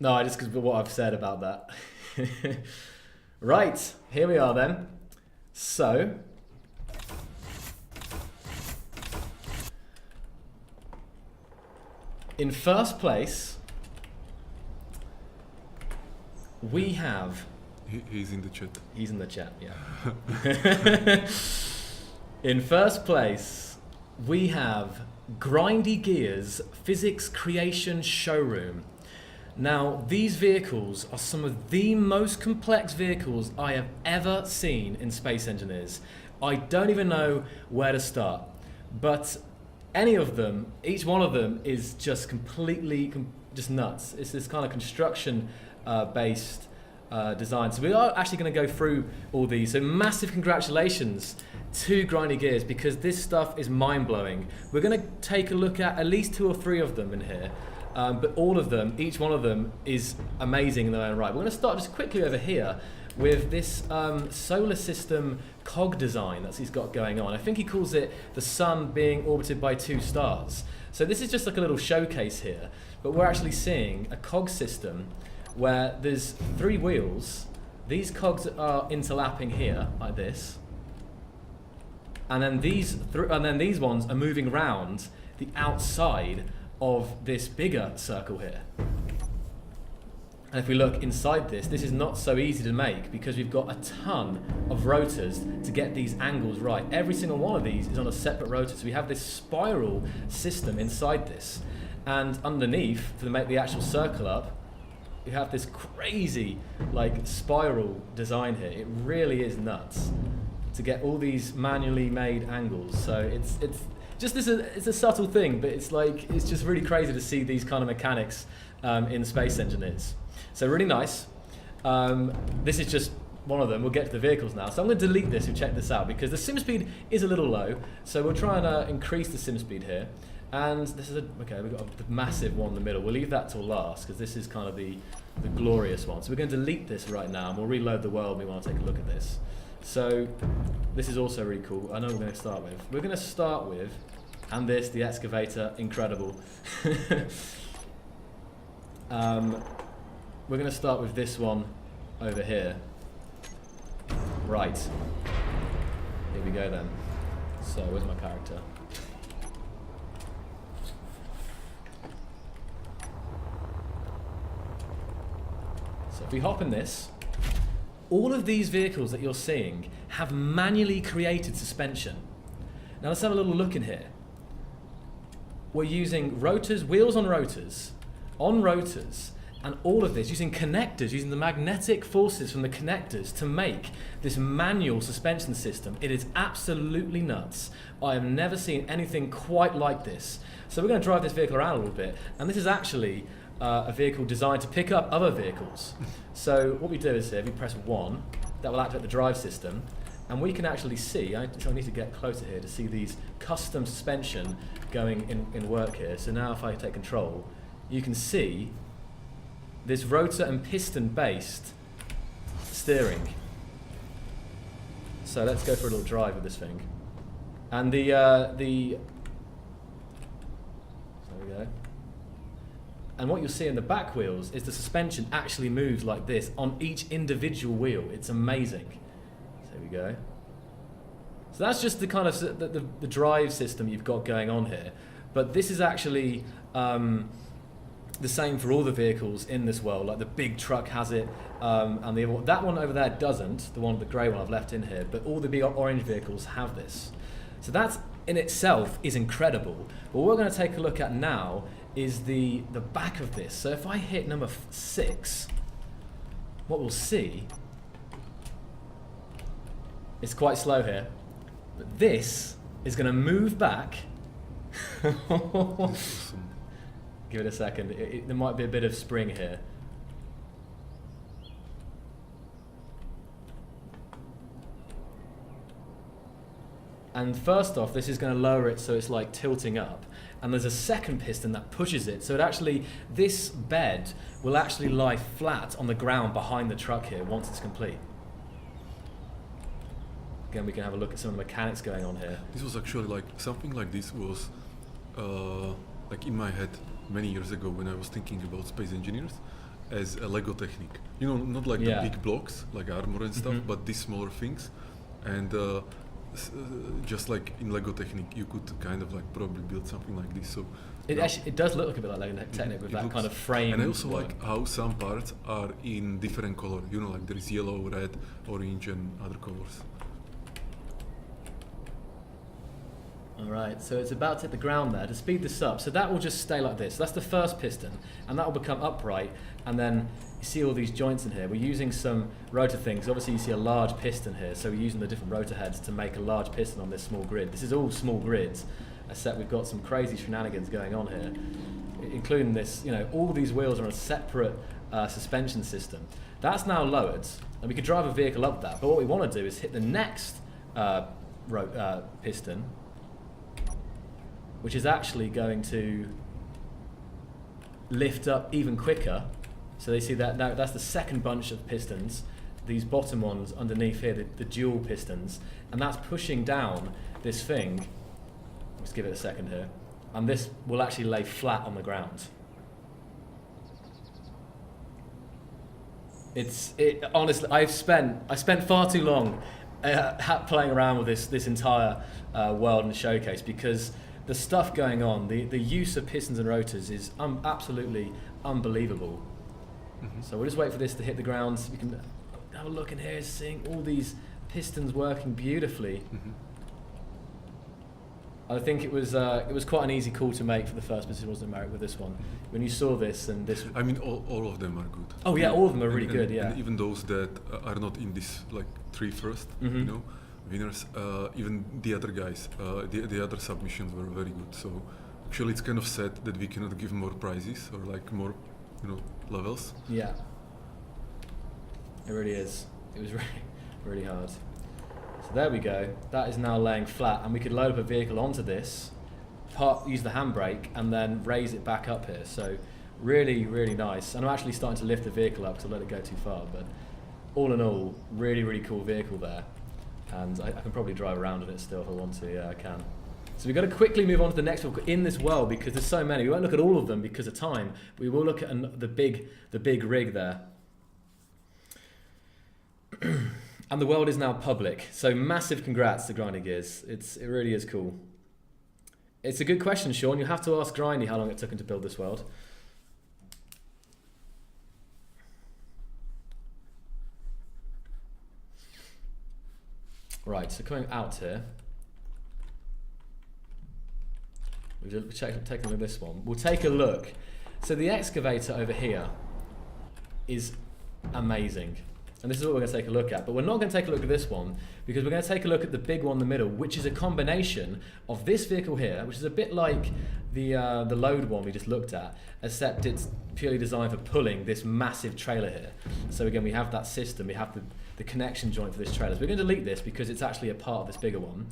No, I just because of what I've said about that. Right, here we are then. So, in first place, we have... He's in the chat. He's in the chat, yeah. In first place, we have Grindy Gears Physics Creation Showroom. Now, these vehicles are some of the most complex vehicles I have ever seen in Space Engineers. I don't even know where to start, but any of them, each one of them is just completely just nuts. It's this kind of construction based design. So we are actually going to go through all these. So massive congratulations to Grindy Gears, because this stuff is mind-blowing. We're going to take a look at least 2 or 3 of them in here. But all of them, each one of them is amazing in their own right. We're going to start just quickly over here with this solar system cog design that he's got going on. I think he calls it the sun being orbited by 2 stars. So this is just like a little showcase here, but we're actually seeing a cog system where there's 3 wheels. These cogs are interlapping here like this, and then these ones are moving around the outside of this bigger circle here. And if we look inside this is not so easy to make, because we've got a ton of rotors to get these angles right. Every single one of these is on a separate rotor, so we have this spiral system inside this. And underneath, to make the actual circle up, you have this crazy like spiral design here. It really is nuts to get all these manually made angles. So it's just it's a subtle thing, but it's just really crazy to see these kind of mechanics in Space Engineers. So really nice. This is just one of them. We'll get to the vehicles now. So I'm going to delete this and check this out, because the sim speed is a little low. So we'll try and increase the sim speed here. And this is okay, we've got the massive one in the middle. We'll leave that till last, because this is kind of the glorious one. So we're going to delete this right now, and we'll reload the world when we want to take a look at this. So this is also really cool. I know what we're going to start with. We're going to start with, and this, the excavator, incredible. We're going to start with this one over here. Right. Here we go then. So where's my character? So if we hop in this, all of these vehicles that you're seeing have manually created suspension. Now let's have a little look in here. We're using rotors, wheels on rotors, and all of this using connectors, using the magnetic forces from the connectors to make this manual suspension system. It is absolutely nuts. I have never seen anything quite like this. So we're going to drive this vehicle around a little bit, and this is actually a vehicle designed to pick up other vehicles. So what we do is here, we press 1, that will activate the drive system, and we can actually see, I need to get closer here to see these custom suspension going in work here. So now if I take control, you can see this rotor and piston based steering. So let's go for a little drive with this thing. And there we go. And what you'll see in the back wheels is the suspension actually moves like this on each individual wheel. It's amazing. So there we go. So that's just the kind of the drive system you've got going on here. But this is actually the same for all the vehicles in this world. Like the big truck has it, and that one over there doesn't. The grey one I've left in here. But all the big orange vehicles have this. So that in itself is incredible. But what we're going to take a look at now is the back of this. So if I hit number 6, what we'll see, it's quite slow here, but this is going to move back. Give it a second. There might be a bit of spring here. And first off, this is going to lower it so it's like tilting up. And there's a second piston that pushes it. So this bed will actually lie flat on the ground behind the truck here once it's complete. Again, we can have a look at some of the mechanics going on here. This was actually like, something like this was like in my head many years ago when I was thinking about Space Engineers. as a Lego technique. You know, not like Yeah. the big blocks, like armor and stuff, Mhm. but these smaller things. And just like in Lego technique, you could kind of like probably build something like this. So It now- actually, it does look like a bit like Lego Technic with It that looks- kind of frame. And I also work. like how some parts are in different color. You know, like there is yellow, red, orange, and other colors. Alright, so it's about to hit the ground there. To speed this up, so that will just stay like this. That's the first piston, and that will become upright, and then you see all these joints in here. We're using some rotor things. Obviously you see a large piston here, so we're using the different rotor heads to make a large piston on this small grid. This is all small grids, except we've got some crazy shenanigans going on here, including this, you know, all these wheels are on a separate suspension system. That's now lowered, and we could drive a vehicle up that, but what we want to do is hit the next piston, which is actually going to lift up even quicker. So they see that now that's the second bunch of pistons, these bottom ones underneath here, the dual pistons, and that's pushing down this thing. Let's give it a second here. And this will actually lay flat on the ground. Honestly, I spent far too long playing around with this entire world in the showcase, because the stuff going on, the use of pistons and rotors is absolutely unbelievable. Mhm. So we'll just wait for this to hit the ground. So we can have a look in here, seeing all these pistons working beautifully. Mhm. I think it was quite an easy call to make for the first position, wasn't it, Marek, with this one? When you saw this and this. I mean, all of them are good. Oh yeah, all of them are really And- good. Yeah. And even those that are not in this like three first, Mhm. you know, winners. Even the other guys, the other submissions were very good. So actually, it's kind of sad that we cannot give more prizes or like more, you know, levels. Yeah. It really is. It was really, really hard. So there we go. That is now laying flat, and we could load up a vehicle onto this, use the handbrake, and then raise it back up here. So really, really nice. And I'm actually starting to lift the vehicle up because I let it go too far. But all in all, really, really cool vehicle there. And I can probably drive around in it still if I want to. Yeah, I can. So we've got to quickly move on to the next vehicle in this world, because there's so many. We won't look at all of them because of time. We will look at the big rig there. And the world is now public. So massive congrats to Grindy Gears. It really is cool. It's a good question, Sean. You have to ask Grindy how long it took him to build this world. Right, so coming out here, we'll take a look at this one. We'll take a look. So the excavator over here is amazing. And this is what we're going to take a look at. But we're not going to take a look at this one, because we're going to take a look at the big one in the middle, which is a combination of this vehicle here, which is a bit like the load one we just looked at, except it's purely designed for pulling this massive trailer here. So again, we have that system, we have the connection joint for this trailer. So we're going to delete this because it's actually a part of this bigger one.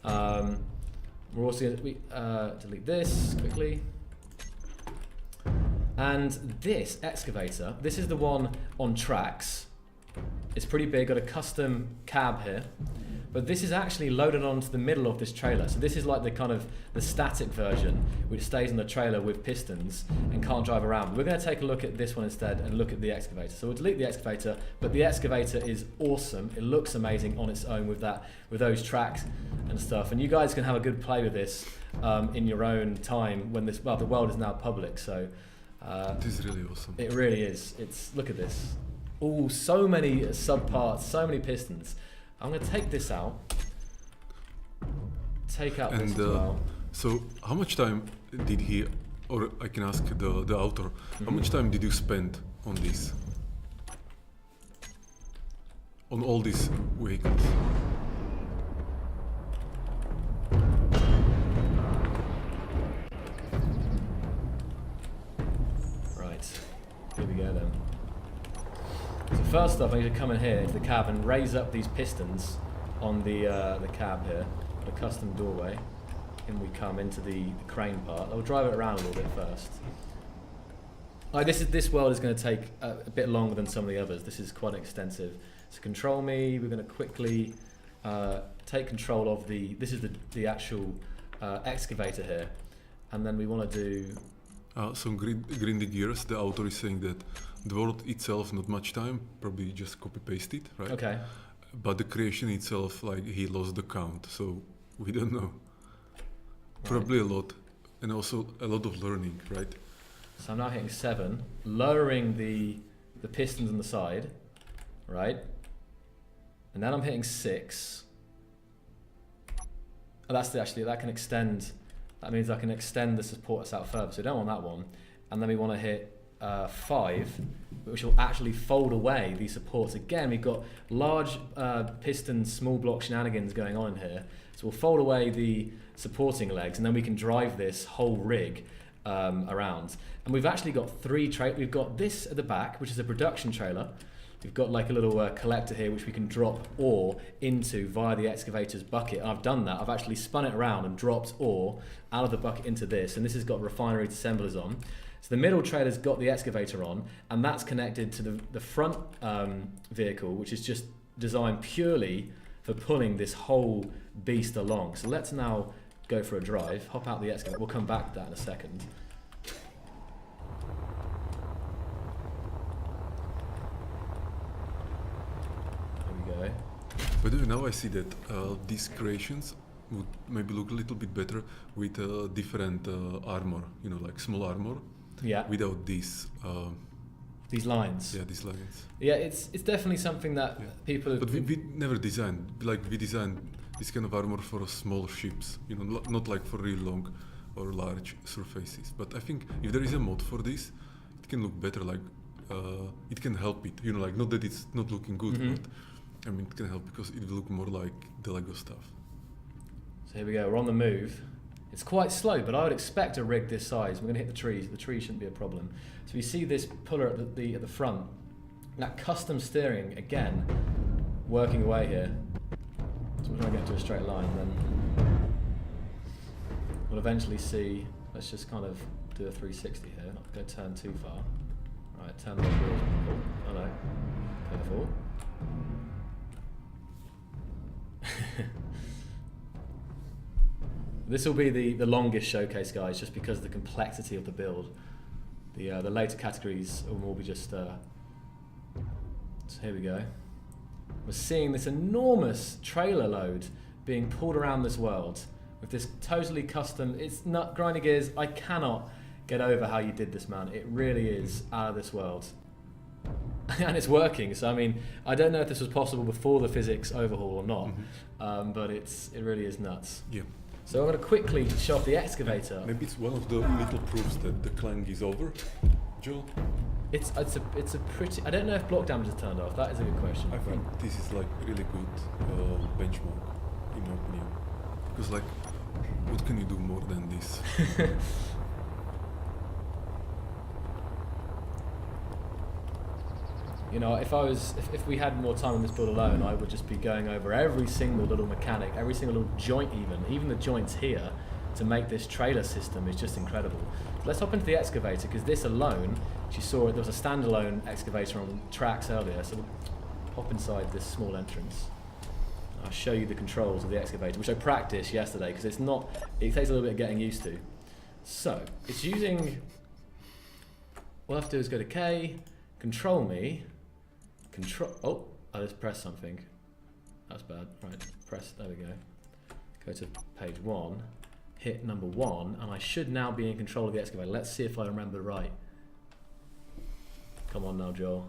We're also going to delete this quickly. And this excavator, this is the one on tracks. It's pretty big, got a custom cab here, but this is actually loaded onto the middle of this trailer. So this is like the kind of the static version, which stays in the trailer with pistons and can't drive around. We're going to take a look at this one instead and look at the excavator. So we'll delete the excavator, but the excavator is awesome. It looks amazing on its own with those tracks and stuff. And you guys can have a good play with this in your own time when the world is now public. So This is really awesome. it really is. Look at this. Oh, so many subparts, so many pistons. I'm going to take this out. Take out this as well. So how much time did he, or I can ask the author, how much time did you spend on this? On all these vehicles? Right, here we go then. So first off, I need to come in here to the cab and raise up these pistons on the cab here, the custom doorway. In we come into the crane part. I'll drive it around a little bit first. This world is going to take a bit longer than some of the others. This is quite extensive. So control me. We're going to quickly take control of this is the actual excavator here, and then we want to do So grindy gears, the author is saying that the world itself, not much time, probably just copy paste it, right? Okay. But the creation itself, like he lost the count, so we don't know. Probably a lot, and also a lot of learning, right? So I'm now hitting 7, lowering the pistons on the side, right? And then I'm hitting 6. Oh, that can extend. That means I can extend the supports out further. So we don't want that one. And then we want to hit 5, which will actually fold away these supports. Again, we've got large piston, small block shenanigans going on in here. So we'll fold away the supporting legs, and then we can drive this whole rig around. And we've actually got 3 we've got this at the back, which is a production trailer. We've got like a little collector here which we can drop ore into via the excavator's bucket. And I've done that. I've actually spun it around and dropped ore out of the bucket into this. And this has got refinery dissemblers on. So the middle trailer's got the excavator on, and that's connected to the front vehicle, which is just designed purely for pulling this whole beast along. So let's now go for a drive, hop out the excavator. We'll come back to that in a second. But now I see that these creations would maybe look a little bit better with different armor, you know, like small armor. Yeah. Without these. These lines. Yeah, these lines. Yeah, it's definitely something that people have. But we never designed, like we designed this kind of armor for small ships, you know, not like for really long or large surfaces. But I think if there is a mod for this, it can look better, like it can help it, you know, like not that it's not looking good, but I mean, it can help because it will look more like the Lego stuff. So here we go, we're on the move. It's quite slow, but I would expect a rig this size. We're going to hit the trees. The trees shouldn't be a problem. So you see this puller at the front. That custom steering, again, working away here. So we're trying to get to a straight line. Then we'll eventually see. Let's just kind of do a 360 here. Not going to turn too far. Right, turn the wheels. Oh no. Careful. This will be the longest showcase, guys, just because of the complexity of the build. The later categories will be just... so here we go. We're seeing this enormous trailer load being pulled around this world with this totally custom... It's not grinding gears. I cannot get over how you did this, man. It really is out of this world. And it's working, so I mean, I don't know if this was possible before the physics overhaul or not, but it really is nuts. Yeah. So I'm going to quickly show off the excavator. Maybe it's one of the little proofs that the clang is over, Joel? It's a pretty... I don't know if block damage is turned off. That is a good question. I think this is like really good benchmark, in my opinion. Because like, what can you do more than this? You know, if we had more time on this build alone, I would just be going over every single little mechanic, every single little joint even the joints here to make this trailer system is just incredible. So let's hop into the excavator, because this alone, as you saw, there was a standalone excavator on tracks earlier, so we'll hop inside this small entrance. I'll show you the controls of the excavator, which I practiced yesterday, because it takes a little bit of getting used to. So, it's using, what I have to do is go to K, control me, oh, I just pressed something. That's bad. Right, there we go. Go to page 1, hit number 1, and I should now be in control of the excavator. Let's see if I remember right. Come on now, Joel.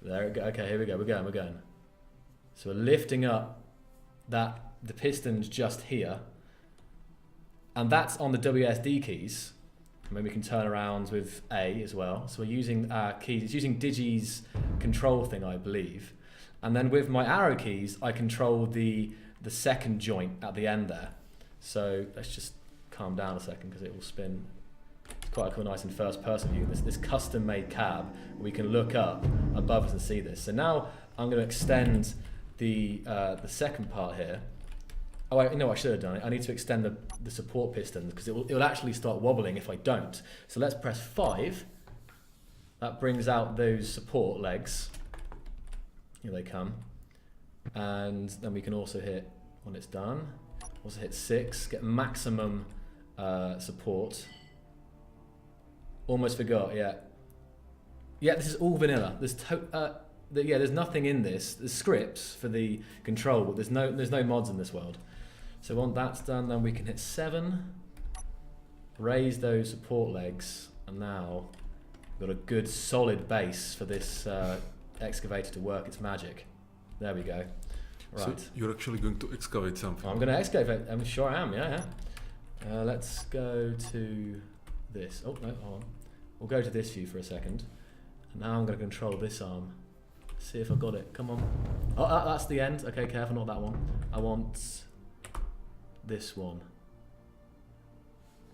There we go. Okay, here we go. We're going. So we're lifting up the pistons just here, and that's on the WSD keys. And then we can turn around with A as well. So we're using keys. It's using Digi's control thing, I believe. And then with my arrow keys, I control the second joint at the end there. So let's just calm down a second, because it will spin. It's quite a nice in first person view. This custom made cab, we can look up above us and see this. So now I'm going to extend the second part here. Oh, I should have done it. I need to extend the support pistons, because it will actually start wobbling if I don't. So let's press 5. That brings out those support legs. Here they come. And then we can also hit, when it's done, also hit 6, get maximum support. Almost forgot. Yeah. Yeah, this is all vanilla. There's nothing in this. There's scripts for the control, but there's no mods in this world. So once that's done, then we can hit 7, raise those support legs, and now we've got a good solid base for this excavator to work its magic. There we go. Right. So you're actually going to excavate something? I'm going to excavate. I'm sure I am. Yeah. Let's go to this. Oh no, hold on. We'll go to this view for a second. And now I'm going to control this arm. See if I got it. Come on. Oh, that's the end. Okay, careful, not that one. I want this one.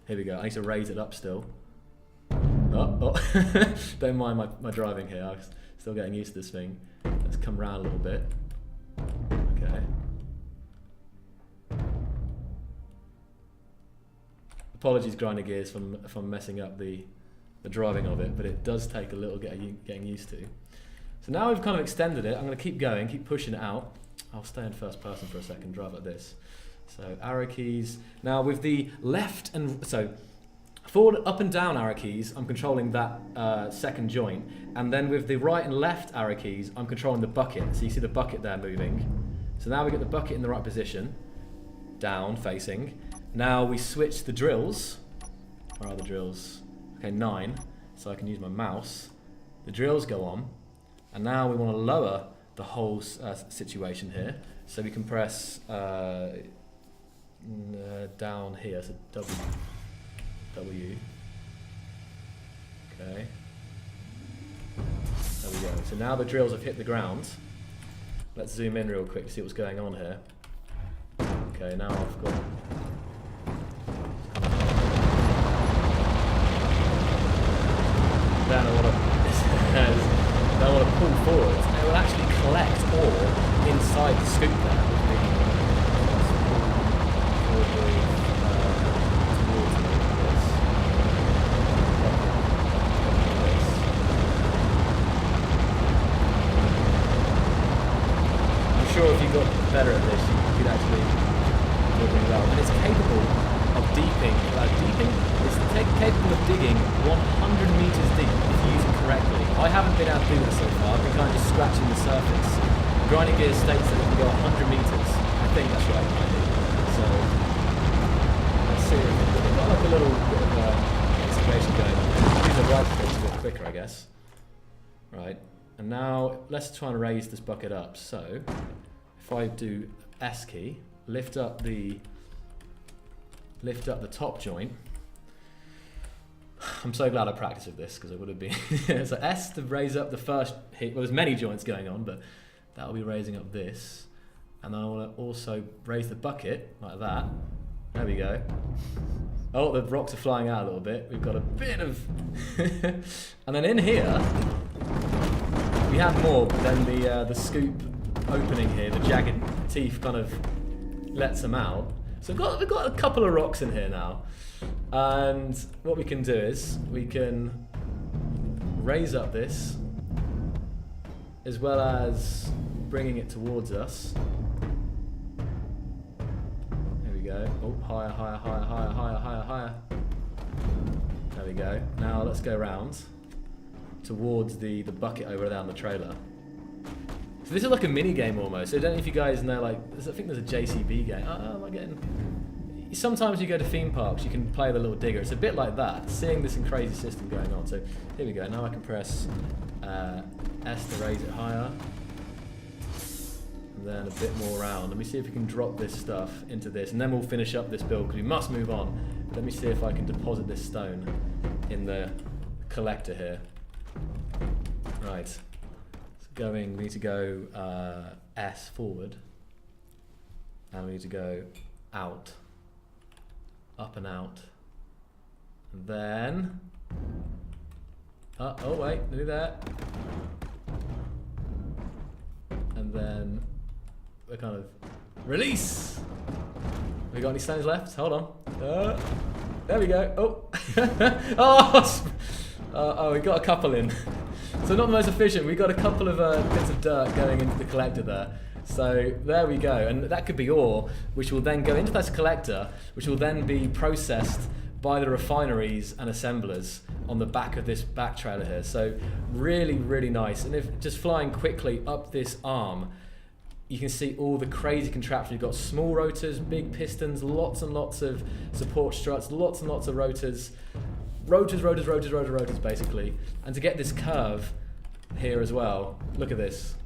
Here we go. I need to raise it up still. Oh. Don't mind my driving here. I'm still getting used to this thing. Let's come around a little bit. Okay. Apologies, Grinder Gears, if I'm messing up the driving of it, but it does take a little getting used to. So now we've kind of extended it. I'm going to keep going, keep pushing it out. I'll stay in first person for a second, drive like this. So arrow keys. Now with the left and so forward, up and down arrow keys, I'm controlling that second joint, and then with the right and left arrow keys, I'm controlling the bucket. So you see the bucket there moving. So now we get the bucket in the right position, down facing. Now we switch the drills. Where are the drills? Okay, 9. So I can use my mouse. The drills go on, and now we want to lower the whole situation here. So we can press down here. So W. Okay. There we go. So now the drills have hit the ground. Let's zoom in real quick to see what's going on here. Okay, now I've got. Then I want to pull forward. And it will actually collect ore inside the scoop there. I'm sure if you got better at this, you could actually do it really well. And it's capable of deeping. It's capable of digging 100 meters deep if you use it correctly. I haven't been able to do that so far. I've been kind of just scratching the surface. Grinding Gear states that it can go 100 meters. I think that's right, maybe. So let's see. We've got like a little bit of excavation going on. Do the right place a bit quicker, I guess. Right. And now let's try and raise this bucket up. So if I do S key, lift up the top joint. I'm so glad I practiced with this because it would have been so S to raise up the first heap. Well, there's many joints going on, but that'll be raising up this, and then I want to also raise the bucket like that. There we go. Oh, the rocks are flying out a little bit. We've got a bit of and then in here we have more, but then the scoop opening here, the jagged teeth kind of lets them out. So we've got a couple of rocks in here now. And what we can do is we can raise up this as well as bringing it towards us. There we go. Oh, higher, higher, higher, higher, higher, higher, higher. There we go. Now let's go around towards the bucket over there on the trailer. So this is like a mini game almost. So I don't know if you guys know, like, I think there's a JCB game. Oh, am I getting... Sometimes you go to theme parks, you can play the little digger. It's a bit like that, seeing this crazy system going on. So here we go. Now I can press S to raise it higher. And then a bit more around. Let me see if we can drop this stuff into this. And then we'll finish up this build because we must move on. Let me see if I can deposit this stone in the collector here. Right. We need to go S forward. And we need to go out. Up and out. And then... oh wait, do that. And then we're kind of... Release! We got any stones left? Hold on. There we go. Oh! Oh, we got a couple in. So not the most efficient. We got a couple of bits of dirt going into the collector there. So there we go, and that could be ore, which will then go into this collector, which will then be processed by the refineries and assemblers on the back of this back trailer here. So really, really nice. And if just flying quickly up this arm, you can see all the crazy contraption. You've got small rotors, big pistons, lots and lots of support struts, lots and lots of rotors. Rotors, basically. And to get this curve here as well, look at this.